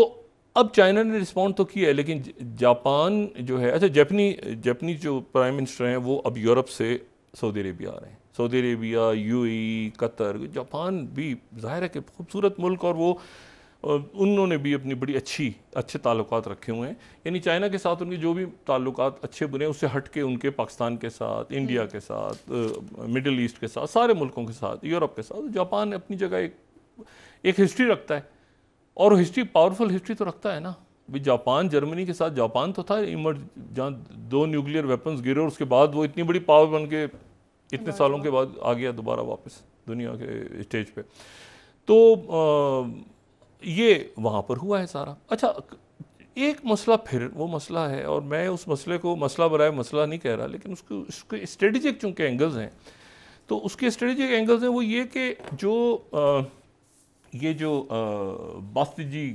अब चाइना ने रिस्पॉन्ड तो किया है, लेकिन जापान जो है, अच्छा जापानी जो प्राइम मिनिस्टर हैं वो अब यूरोप से सऊदी अरेबिया आ रहे हैं। Saudi Arabia, UAE, Qatar, Japan भी ज़ाहिर है कि खूबसूरत मुल्क, और वो उन्होंने भी अपनी बड़ी अच्छे ताल्लुकात रखे हुए हैं। यानी चाइना के साथ उनके जो भी ताल्लुकात अच्छे बुरे उससे हट के उनके पाकिस्तान के साथ, इंडिया के साथ, मिडिल ईस्ट के साथ, सारे मुल्कों के साथ, यूरोप के साथ, जापान अपनी जगह एक हिस्ट्री रखता है, और हिस्ट्री पावरफुल हिस्ट्री तो रखता है ना। भाई जापान, जर्मनी के साथ जापान तो था इमर्ज, जहाँ 2 न्यूक्लियर वेपन्स गिरे और उसके बाद वो इतनी बड़ी पावर बन के इतने सालों के बाद आ गया दोबारा वापस दुनिया के स्टेज पे। तो ये वहाँ पर हुआ है सारा। अच्छा, एक मसला फिर वो मसला है, और मैं उस मसले को मसला बराए मसला नहीं कह रहा, लेकिन उसके स्ट्रेटेजिक चूँकि एंगल्स हैं, तो उसके स्ट्रेटेजिक एंगल्स हैं वो ये कि ये जो बास्तिजी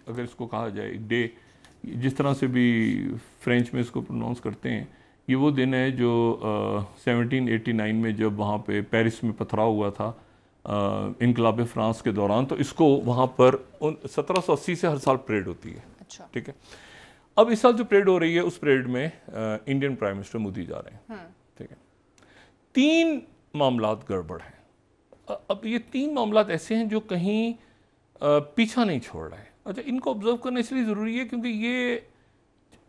अगर इसको कहा जाए डे, जिस तरह से भी फ्रेंच में इसको प्रोनाउंस करते हैं, ये वो दिन है जो 1789 में जब वहाँ पे पेरिस में पथराव हुआ था इनकलाब फ्रांस के दौरान, तो इसको वहाँ पर 1780 से हर साल परेड होती है। अच्छा। ठीक है। अब इस साल जो परेड हो रही है उस परेड में इंडियन प्राइम मिनिस्टर मोदी जा रहे हैं। ठीक है। 3 मामलात गड़बड़ हैं। अब ये 3 मामलात ऐसे हैं जो कहीं पीछा नहीं छोड़ रहे हैं। अच्छा, इनको ऑब्जर्व करना इसलिए ज़रूरी है क्योंकि ये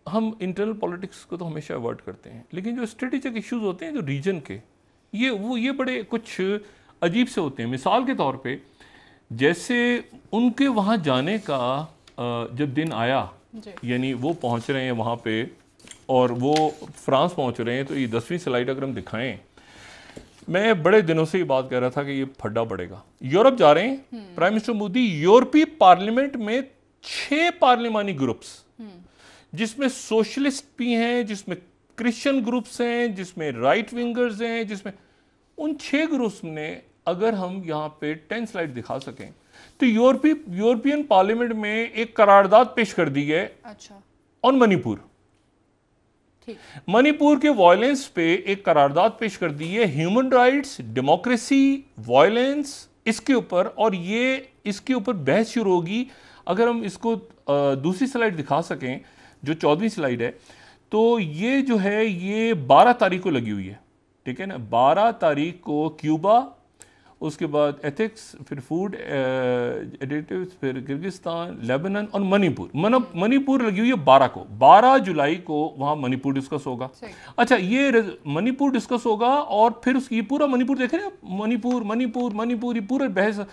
हम इंटरनल पॉलिटिक्स को तो हमेशा अवॉइड करते हैं, लेकिन जो स्ट्रेटेजिक इश्यूज होते हैं जो रीजन के, ये बड़े कुछ अजीब से होते हैं। मिसाल के तौर पे जैसे उनके वहाँ जाने का जब दिन आया, यानी वो पहुँच रहे हैं वहाँ पे और वो फ्रांस पहुँच रहे हैं, तो ये 10वीं स्लाइड अगर हम दिखाएं, मैं बड़े दिनों से ये बात कह रहा था कि ये फड्डा पड़ेगा। यूरोप जा रहे हैं प्राइम मिनिस्टर मोदी, यूरोपीय पार्लियामेंट में 6 पार्लिमानी ग्रुप्स, जिसमें सोशलिस्ट भी हैं, जिसमें क्रिश्चियन ग्रुप्स हैं, जिसमें राइट विंगर्स हैं, जिसमें उन 6 ग्रुप्स ने, अगर हम यहाँ पे 10 स्लाइड दिखा सकें, तो यूरोपियन पार्लियामेंट में एक करारदाद पेश कर दी है। अच्छा। ऑन मणिपुर। मणिपुर के वायलेंस पे एक करारदाद पेश कर दी है, ह्यूमन राइट्स, डेमोक्रेसी, वायलेंस, इसके ऊपर, और ये इसके ऊपर बहस शुरू होगी। अगर हम इसको दूसरी स्लाइड दिखा सकें, जो 14वीं स्लाइड है, तो ये जो है ये 12 तारीख को लगी हुई है। ठीक है ना, 12 तारीख को क्यूबा, उसके बाद एथिक्स, फिर फूड एडिटिव्स, फिर किर्गिस्तान, लेबनान और मणिपुर। मणिपुर लगी हुई है 12 को। 12 जुलाई को वहाँ मणिपुर डिस्कस होगा। अच्छा, ये मणिपुर डिस्कस होगा और फिर उसकी पूरा मणिपुर देख रहे हैं, मणिपुर ये पूरा बहस,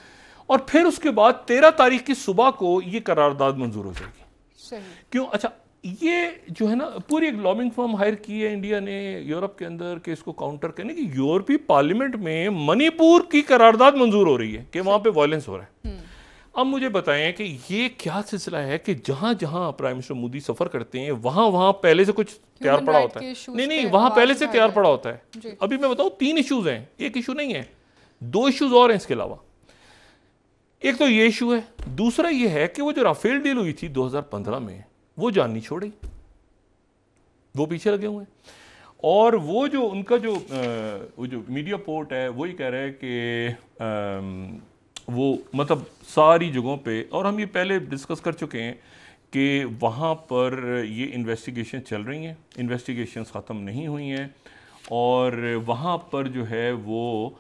और फिर उसके बाद 13 तारीख की सुबह को ये करारदाद मंजूर हो जाएगी। क्यों? अच्छा, ये जो है ना, पूरी एक लॉबिंग फर्म हायर की है इंडिया ने यूरोप के अंदर के इसको काउंटर करने की। यूरोपीय पार्लियामेंट में मणिपुर की करारदाद मंजूर हो रही है कि वहां पे वायलेंस हो रहा है। अब मुझे बताएं कि ये क्या सिलसिला है कि जहां जहां प्राइम मिनिस्टर मोदी सफर करते हैं वहां पहले से कुछ तैयार पड़ा होता है? नहीं, वहां पहले से तैयार पड़ा होता है। अभी मैं बताऊं, 3 इश्यूज हैं, एक इशू नहीं है, 2 इश्यूज और हैं इसके अलावा। एक तो ये इशू है, दूसरा ये है कि वो जो राफेल डील हुई थी 2015 में, वो जान नहीं छोड़ी, वो पीछे लगे हुए हैं। और वो जो उनका वो जो मीडिया पोर्ट है वो ये कह रहा है कि वो मतलब सारी जगहों पे, और हम ये पहले डिस्कस कर चुके हैं कि वहाँ पर ये इन्वेस्टिगेशन चल रही हैं, इन्वेस्टिगेशंस ख़त्म नहीं हुई हैं, और वहाँ पर जो है वो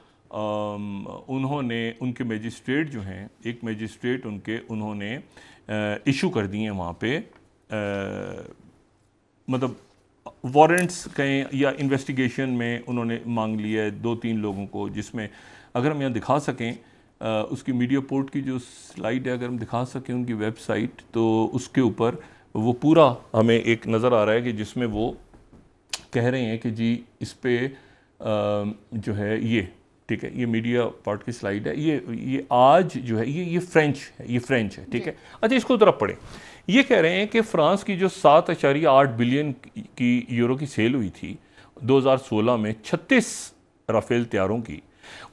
उन्होंने उनके मजिस्ट्रेट जो हैं, एक मजिस्ट्रेट उन्होंने इशू कर दिए हैं वहाँ पे, मतलब वारंट्स कहें या इन्वेस्टिगेशन में उन्होंने मांग लिया है 2-3 लोगों को, जिसमें अगर हम यहाँ दिखा सकें उसकी मीडिया पोर्ट की जो स्लाइड है, अगर हम दिखा सकें उनकी वेबसाइट, तो उसके ऊपर वो पूरा हमें एक नज़र आ रहा है कि जिसमें वो कह रहे हैं कि जी इस पे जो है ये, ठीक है, ये मीडिया पार्ट की स्लाइड है, ये आज जो है ये फ्रेंच है, ठीक है। अच्छा, इसको तरफ पढ़ें। ये कह रहे हैं कि फ्रांस की जो 7.8 बिलियन की यूरो की सेल हुई थी 2016 में, 36 राफेल तैयारों की,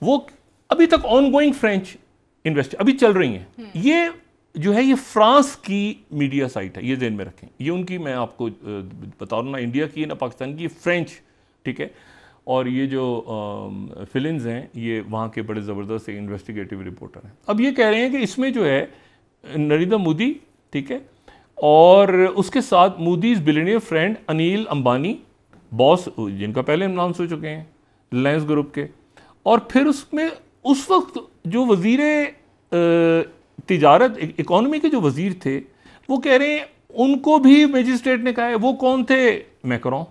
वो अभी तक ऑनगोइंग फ्रेंच इन्वेस्ट अभी चल रही हैं। ये जो है ये फ्रांस की मीडिया साइट है, ये ध्यान में रखें। ये उनकी, मैं आपको बता रहा हूँ ना इंडिया की ना पाकिस्तान की, ये फ्रेंच, ठीक है। और ये जो फिलिन्स हैं ये वहाँ के बड़े ज़बरदस्त इन्वेस्टिगेटिव रिपोर्टर हैं। अब ये कह रहे हैं कि इसमें जो है नरेंद्र मोदी, ठीक है, और उसके साथ Modi's billionaire friend Anil Ambani, boss जिनका पहले हम नाम सोच चुके हैं, रिलायंस ग्रुप के, और फिर उसमें उस वक्त जो वजीर तिजारत इकोनॉमी के जो वजीर थे, वो कह रहे हैं उनको भी मजिस्ट्रेट ने कहा है। वो कौन थे? मैक्रोन।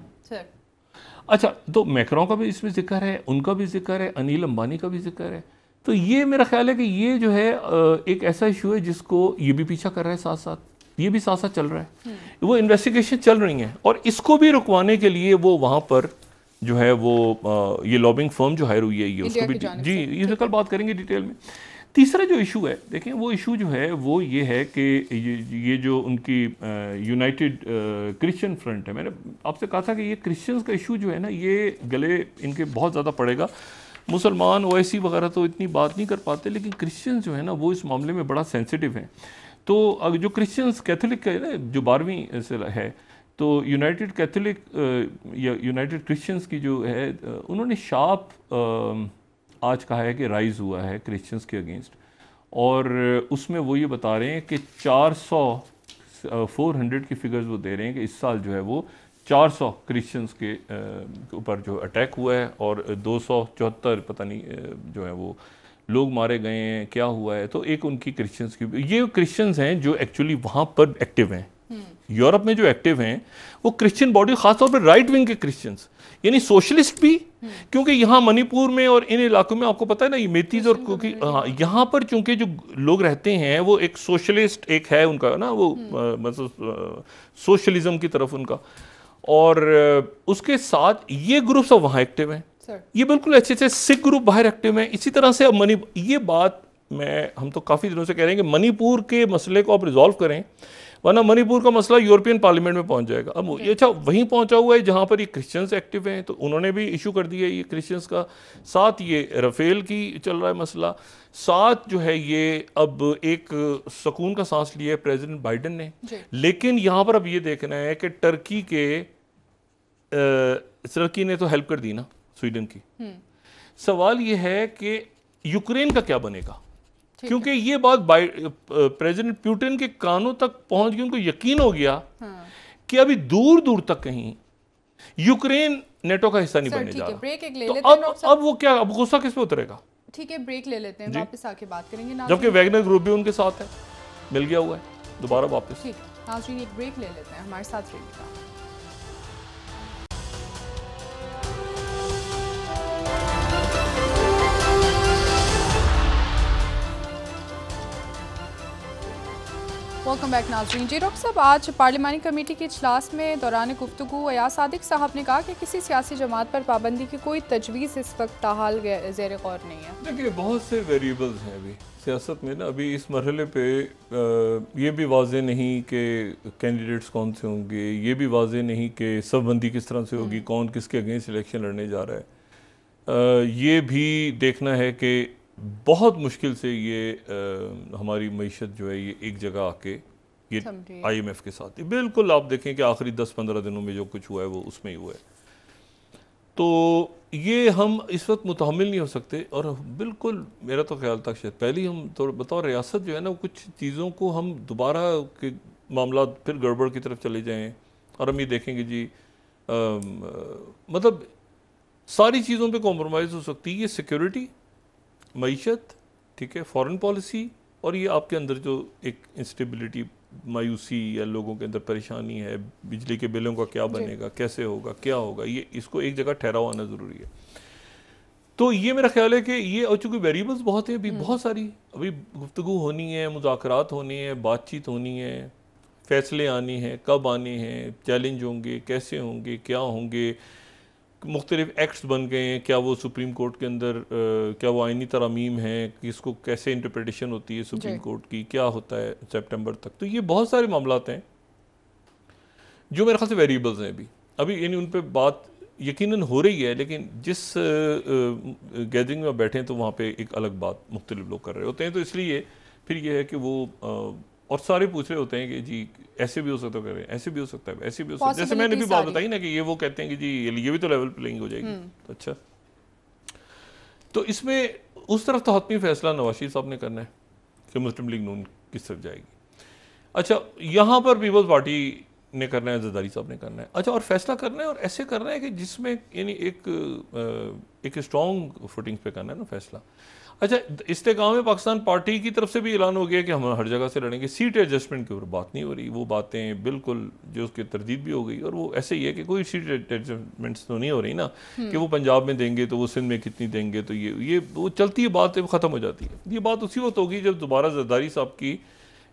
अच्छा, तो मैक्रोन का भी इसमें जिक्र है, उनका भी जिक्र है, अनिल अंबानी का भी जिक्र है। तो ये मेरा ख्याल है कि ये जो है एक ऐसा इशू है जिसको ये भी पीछा कर रहा है, साथ साथ ये भी साथ साथ चल रहा है। वो इन्वेस्टिगेशन चल रही है और इसको भी रुकवाने के लिए वो वहाँ पर जो है वो ये लॉबिंग फर्म जो हायर हुई है, ये उसको भी जी ये कल बात करेंगे डिटेल में। तीसरा जो इशू है, देखें वो इशू जो है वो ये है कि ये जो उनकी यूनाइटेड क्रिश्चियन फ्रंट है, मैंने आपसे कहा था कि ये क्रिश्चियंस का इशू जो है ना, ये गले इनके बहुत ज़्यादा पड़ेगा। मुसलमान ओवैसी वगैरह तो इतनी बात नहीं कर पाते, लेकिन क्रिश्चियंस जो है ना वो इस मामले में बड़ा सेंसिटिव हैं। तो जो क्रिश्चियंस कैथोलिक है ना, जो 12वीं से है, तो यूनाइटेड कैथोलिक या यूनाइटेड क्रिश्चियंस की जो है, उन्होंने शार्प आज कहा है कि राइज़ हुआ है क्रिश्चियंस के अगेंस्ट, और उसमें वो ये बता रहे हैं कि 400 की फिगर्स वो दे रहे हैं कि इस साल जो है वो 400 क्रिश्चियंस के ऊपर जो अटैक हुआ है और 274 पता नहीं जो है वो लोग मारे गए हैं, क्या हुआ है। तो एक उनकी क्रिश्चियंस की, ये क्रिश्चियंस हैं जो एक्चुअली वहाँ पर एक्टिव हैं। यूरोप में जो एक्टिव हैं वो क्रिश्चियन बॉडी, खासतौर पर राइट विंग के क्रिश्चियंस, यानी सोशलिस्ट भी, क्योंकि यहाँ मणिपुर में और इन इलाकों में आपको पता है ना ये मेतीज और क्योंकि हाँ यहाँ पर चूंकि जो लोग रहते हैं वो एक सोशलिस्ट एक है उनका ना, वो मतलब सोशलिज्म की तरफ उनका, और उसके साथ ये ग्रुप सब वहाँ एक्टिव हैं। ये बिल्कुल अच्छे से सिख ग्रुप बाहर एक्टिव हैं। इसी तरह से अब ये बात हम तो काफ़ी दिनों से कह रहे हैं कि मणिपुर के मसले को आप रिजॉल्व करें, वरना मणिपुर का मसला यूरोपियन पार्लियामेंट में पहुंच जाएगा। अब ये अच्छा वहीं पहुंचा हुआ है जहां पर ये क्रिश्चियंस एक्टिव हैं, तो उन्होंने भी इशू कर दिया ये क्रिश्चियंस का। साथ ये राफेल की चल रहा है मसला, साथ जो है ये अब एक सुकून का सांस लिया है प्रेसिडेंट बाइडेन ने। लेकिन यहाँ पर अब ये देखना है कि टर्की ने तो हेल्प कर दी ना स्वीडन की, सवाल ये है कि यूक्रेन का क्या बनेगा, क्योंकि ये बात प्रेसिडेंट पुतिन के कानों तक पहुंच गई, उनको यकीन हो गया कि अभी दूर दूर तक कहीं यूक्रेन नेटो का हिस्सा नहीं बनने जा रहा। तो अब वो क्या, अब गुस्सा किस पे उतरेगा? ठीक है, ब्रेक ले लेते हैं, वापस आके बात करेंगे। जबकि वैगनर ग्रुप भी उनके साथ है, मिल गया हुआ है दोबारा वापस। ठीक है नाज़रीन, एक ब्रेक ले लेते हैं, हमारे साथ रहिएगा। वेलकम बैक नाज़रीन। जी डॉक्टर साहब, आज पार्लिमानी कमेटी के इजलास में दौरान गुफ्तगू अयाज सादिक साहब ने कहा कि किसी सियासी जमात पर पाबंदी की कोई तजवीज़ इस वक्त ताहाल ज़ेर गौर नहीं है। देखिए बहुत से वेरिएबल्स हैं अभी सियासत में ना, अभी इस मरहले पे ये भी वाज़े नहीं कि कैंडिडेट्स कौन से होंगे, ये भी वाज़े नहीं कि सबबंदी किस तरह से होगी, कौन किसके अगेंस्ट इलेक्शन लड़ने जा रहा है। ये भी देखना है कि बहुत मुश्किल से ये हमारी मईशत जो है ये एक जगह आके ये IMF के साथ, बिल्कुल आप देखें कि आखिरी 10-15 दिनों में जो कुछ हुआ है वो उसमें ही हुआ है। तो ये हम इस वक्त मुतहम्मिल नहीं हो सकते, और बिल्कुल मेरा तो ख्याल था शायद पहले हम तो बताओ रियासत जो है ना, कुछ चीज़ों को हम दोबारा के मामला फिर गड़बड़ की तरफ चले जाएँ और हम ये देखेंगे जी मतलब सारी चीज़ों पे कॉम्प्रोमाइज़ हो सकती है। ये सिक्योरिटी, मईशत, ठीक है, फॉरेन पॉलिसी, और ये आपके अंदर जो एक इंस्टेबिलिटी, मायूसी या लोगों के अंदर परेशानी है, बिजली के बिलों का क्या बनेगा, कैसे होगा, क्या होगा, ये इसको एक जगह ठहरा आना ज़रूरी है। तो ये मेरा ख्याल है कि ये और चूँकि वेरिएबल्स बहुत हैं अभी, बहुत सारी अभी गुफ्तगू होनी है, मुज़ाकरात होनी है, बातचीत होनी है, फैसले आने हैं, कब आने हैं, चैलेंज होंगे, कैसे होंगे, क्या होंगे, मुख्तलिफ एक्ट्स बन गए हैं, क्या वो सुप्रीम कोर्ट के अंदर क्या वो आइनी तरामीम हैं, किसको कैसे इंटरप्रिटेशन होती है सुप्रीम कोर्ट की, क्या होता है सितंबर तक। तो ये बहुत सारे मामलात हैं जो मेरे ख्याल से वेरिएबल्स हैं अभी यानी उन पर बात यकीनन हो रही है, लेकिन जिस गैदरिंग में बैठे हैं तो वहाँ पे एक अलग बात मुख्तलिफ लोग कर रहे होते हैं, तो इसलिए फिर ये है कि वो और सारे पूछ रहे होते हैं कि जी ऐसे भी हो सकता है, ऐसे भी हो सकता है, ऐसे भी हो सकता है। जैसे मैंने भी बात बताई ना कि ये वो कहते हैं कि जी ये भी तो लेवल प्लेइंग हो जाएगी। तो अच्छा, तो इसमें उस तरफ तो हतमी फैसला नवाज शरीफ साहब ने करना है कि मुस्लिम लीग नून किस तरफ जाएगी। अच्छा, यहाँ पर पीपल्स पार्टी ने करना है, जरदारी साहब ने करना है। अच्छा, और फैसला करना है और ऐसे करना है कि जिसमें यानी एक स्ट्रॉन्ग फुटिंग पे करना है ना फैसला। अच्छा, इस्तेकाम में पाकिस्तान पार्टी की तरफ से भी ऐलान हो गया कि हम हर जगह से लड़ेंगे। सीट एडजस्टमेंट के ऊपर बात नहीं हो रही, वो बातें बिल्कुल जो उसकी तरदीद भी हो गई, और वो ऐसे ही है कि कोई सीट एडजस्टमेंट्स तो नहीं हो रही ना कि वो पंजाब में देंगे तो वो सिंध में कितनी देंगे, तो ये वो चलती है बात, वो ख़त्म हो जाती है। ये बात उसी वक्त होगी जब दोबारा जरदारी साहब की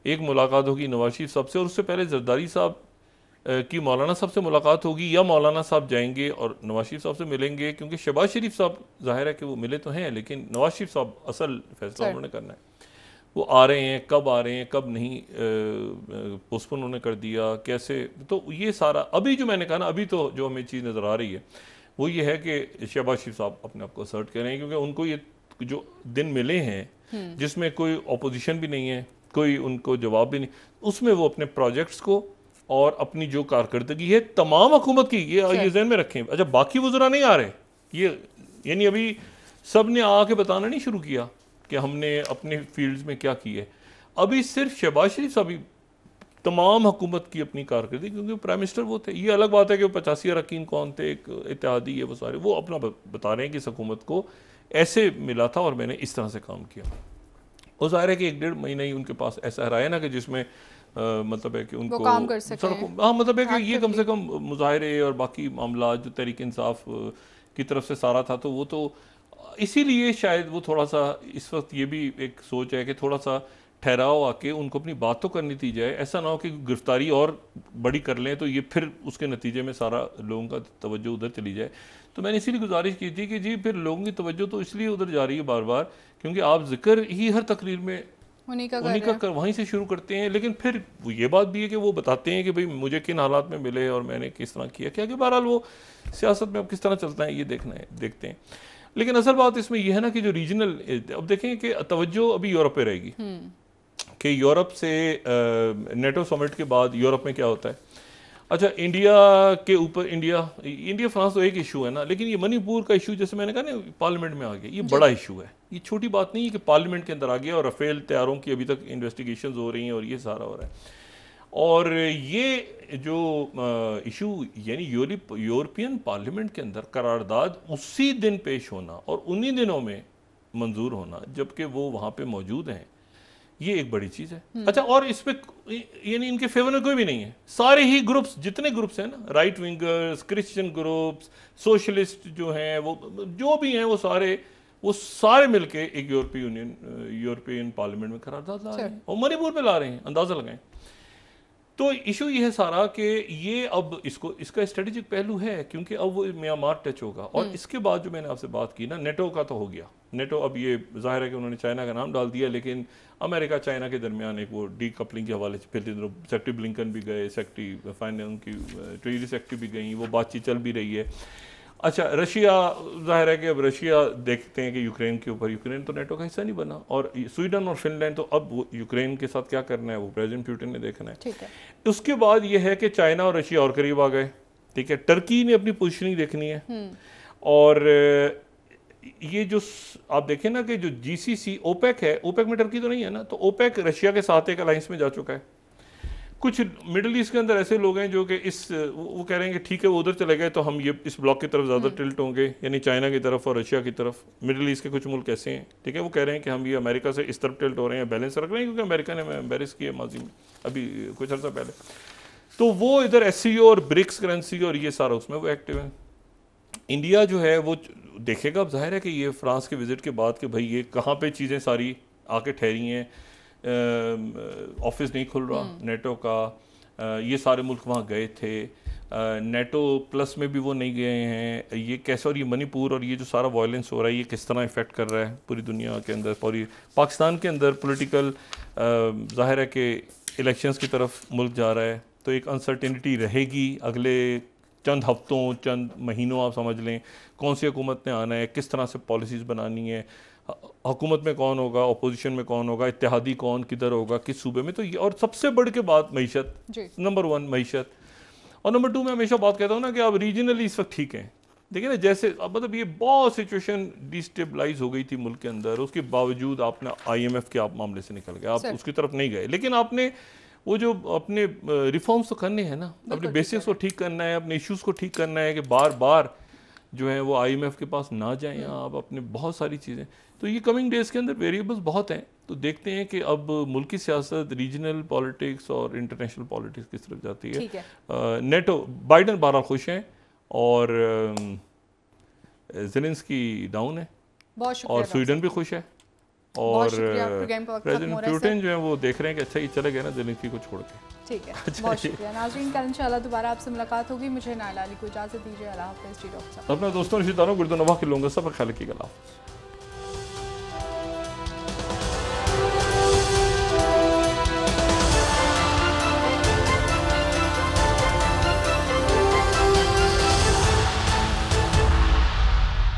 एक मुलाकात होगी नवाज शरीफ साहब से, और उससे पहले जरदारी साहब कि मौलाना साहब से मुलाकात होगी, या मौलाना साहब जाएंगे और नवाज शरीफ साहब से मिलेंगे, क्योंकि शहबाज शरीफ साहब जाहिर है कि वो मिले तो हैं, लेकिन नवाज शरीफ साहब असल फैसला उन्होंने करना है। वो आ रहे हैं, कब आ रहे हैं, कब नहीं, पोस्टपोन उन्होंने कर दिया, कैसे, तो ये सारा अभी जो मैंने कहा ना, अभी तो जो हमें चीज़ नज़र आ रही है वो ये है कि शहबाज शरीफ साहब अपने आप को असर्ट कर रहे हैं, क्योंकि उनको ये जो दिन मिले हैं जिसमें कोई अपोजिशन भी नहीं है, कोई उनको जवाब भी नहीं, उसमें वो अपने प्रोजेक्ट्स को और अपनी जो कारकर्दगी है तमाम हुकूमत की, ये ज़हन में रखें। अच्छा, बाकी वज़रा नहीं आ रहे, ये यानी अभी सब ने आके बताना नहीं शुरू किया कि हमने अपने फील्ड्स में क्या किया है। अभी सिर्फ शहबाज शरीफ साहब तमाम हुकूमत की अपनी कारकर्दगी, क्योंकि प्राइम मिनिस्टर वो थे। ये अलग बात है कि वो 85 अरकान कौन थे, एक इत्तेहादी है, वो सारे वो अपना बता रहे हैं कि इस हुकूमत को ऐसे मिला था और मैंने इस तरह से काम किया। वो ज़ाहिर है कि 1-1.5 महीना ही उनके पास ऐसा रहा है ना कि जिसमें मतलब है कि उनको काम कर सकें। हाँ, मतलब है कि ये कम से कम मुजाहरे और बाकी मामला जो तहरीक इंसाफ की तरफ से सारा था, तो वो तो इसीलिए शायद वो थोड़ा सा इस वक्त ये भी एक सोच है कि थोड़ा सा ठहराव आके उनको अपनी बात तो करनी दी जाए। ऐसा ना हो कि गिरफ्तारी और बड़ी कर लें तो ये फिर उसके नतीजे में सारा लोगों का तवज्जो उधर चली जाए। तो मैंने इसीलिए गुजारिश की थी कि जी फिर लोगों की तवज्जो तो इसलिए उधर जा रही है बार बार, क्योंकि आप जिक्र ही हर तकरीर में उन्हीं का कर वहीं से शुरू करते हैं, लेकिन फिर वो ये बात भी है कि वो बताते हैं कि भाई मुझे किन हालात में मिले और मैंने किस तरह किया क्या, कि बहरहाल वो सियासत में अब किस तरह चलता है ये देखते हैं। लेकिन असल बात इसमें यह है ना कि जो रीजनल, अब देखें कि तवज्जो अभी यूरोप पे रहेगी कि यूरोप से नेटो समिट के बाद यूरोप में क्या होता है। अच्छा, इंडिया के ऊपर इंडिया फ्रांस तो एक इशू है ना, लेकिन ये मणिपुर का इशू जैसे मैंने कहा ना पार्लियामेंट में आ गया, ये बड़ा इशू है, ये छोटी बात नहीं है कि पार्लियामेंट के अंदर आ गया और राफेल तैयारों की अभी तक इन्वेस्टिगेशंस हो रही हैं और ये सारा हो रहा है। और ये जो इशू यानी यूरोपियन पार्लियामेंट के अंदर करारदाद उसी दिन पेश होना और उन्हीं दिनों में मंजूर होना जबकि वो वहाँ पे मौजूद हैं, ये एक बड़ी चीज़ है। अच्छा, और इस पे यानी इनके फेवर में कोई भी नहीं है, सारे ही ग्रुप्स जितने ग्रुप्स हैं ना, right wingers, Christian groups, socialist जो हैं, वो जो भी हैं वो सारे मिलके एक यूरोपियन पार्लियामेंट में करारदाद ला रहे हैं और मणिपुर में ला रहे हैं, अंदाजा लगाएं। तो इशू ये है सारा कि ये अब इसका स्ट्रेटेजिक पहलू है, क्योंकि अब वो म्यांमार टच होगा। और इसके बाद जो मैंने आपसे बात की ना, नेटो का तो हो गया, नेटो अब ये जाहिर है कि उन्होंने चाइना का नाम डाल दिया, लेकिन अमेरिका चाइना के दरमियान एक वो डी कपलिंग के हवाले से पिछले दिनों सेक्रेटरी ब्लिंकन भी गए, सेक्रेटरी फाइनेंस की ट्रेजरी सेक्रेटरी भी गई, वो बातचीत चल भी रही है। अच्छा, रशिया, जाहिर है कि अब रशिया देखते हैं कि यूक्रेन के ऊपर, यूक्रेन तो नेटो का हिस्सा नहीं बना, और स्वीडन और फिनलैंड तो अब वो यूक्रेन के साथ क्या करना है वो प्रेसिडेंट पुतिन ने देखना है। ठीक है। उसके बाद ये है कि चाइना और रशिया और करीब आ गए, ठीक है, टर्की ने अपनी पोजीशनिंग देखनी है। और ये जो आप देखें ना कि जो GCC ओपेक है, ओपेक में टर्की तो नहीं है ना, तो ओपेक रशिया के साथ एक अलायंस में जा चुका है। कुछ मिडिल ईस्ट के अंदर ऐसे लोग हैं जो कि वो कह रहे हैं कि ठीक है वो उधर चले गए तो हम ये इस ब्लॉक की तरफ ज़्यादा टिल्ट होंगे, यानी चाइना की तरफ और रशिया की तरफ। मिडिल ईस्ट के कुछ मुल्क ऐसे हैं, ठीक है, वो कह रहे हैं कि हम ये अमेरिका से इस तरफ टिल्ट हो रहे हैं, बैलेंस रख रहे हैं, क्योंकि अमेरिका ने एम्बेरस किया माजी में अभी कुछ अर्सा पहले। तो वो इधर SCO और ब्रिक्स करेंसी और ये सारा उसमें वो एक्टिव है। इंडिया जो है वो देखेगा, अब जाहिर है कि ये फ्रांस के विजिट के बाद कि भाई ये कहाँ पे चीज़ें सारी आके ठहरी हैं, ऑफिस नहीं खुल रहा नेटो का, ये सारे मुल्क वहाँ गए थे, नेटो प्लस में भी वो नहीं गए हैं, ये कैसे, और ये मणिपुर और ये जो सारा वायलेंस हो रहा है ये किस तरह इफ़ेक्ट कर रहा है पूरी दुनिया के अंदर, पूरी पाकिस्तान के अंदर पॉलिटिकल, जाहिर है कि इलेक्शंस की तरफ मुल्क जा रहा है, तो एक अनसर्टेनिटी रहेगी अगले चंद हफ्तों चंद महीनों आप समझ लें कौन सी हुकूमत ने आना है, किस तरह से पॉलिसीज़ बनानी है, हुकूमत में कौन होगा, अपोजिशन में कौन होगा, इत्तेहादी कौन किधर होगा, किस सूबे में। तो ये और सबसे बढ़ के बात मईशत, नंबर 1 मईशत। और नंबर 2 मैं हमेशा बात कहता हूँ ना कि आप रीजनली इस वक्त ठीक हैं। देखिए ना जैसे अब मतलब ये बहुत सिचुएशन डिस्टेबलाइज हो गई थी मुल्क के अंदर, उसके बावजूद आपने IMF के आप मामले से निकल गए, आप उसकी तरफ नहीं गए, लेकिन आपने वो जो अपने रिफॉर्म्स तो करने हैं ना, अपने बेसिक्स को ठीक करना है, अपने इश्यूज को ठीक करना है कि बार बार जो है वो IMF के पास ना जाएं आप, अपने बहुत सारी चीज़ें। तो ये कमिंग डेज के अंदर वेरिएबल्स बहुत हैं, तो देखते हैं कि अब मुल्क की सियासत, रीजनल पॉलिटिक्स और इंटरनेशनल पॉलिटिक्स किस तरफ जाती है। नेटो बाइडन बहरहाल खुश हैं और ज़ेलेंस्की डाउन है और स्वीडन भी खुश है और प्रेसिडेंट पुतिन जो है वो देख रहे हैं कि अच्छा ही चले गए ना ज़ेलेंस्की को छोड़ के। ठीक है, बहुत शुक्रिया नाज़रीन, कल इंशाल्लाह दोबारा आपसे मुलाकात होगी। मुझे नाइला अली को इजाज़त दीजिए। अल्लाह हाफ़िज़ जी डॉक्टर साहब। अपने दोस्तों रिश्तेदारों गुर्दो नवाह के लोगों का सब ख्याल रखिएगा।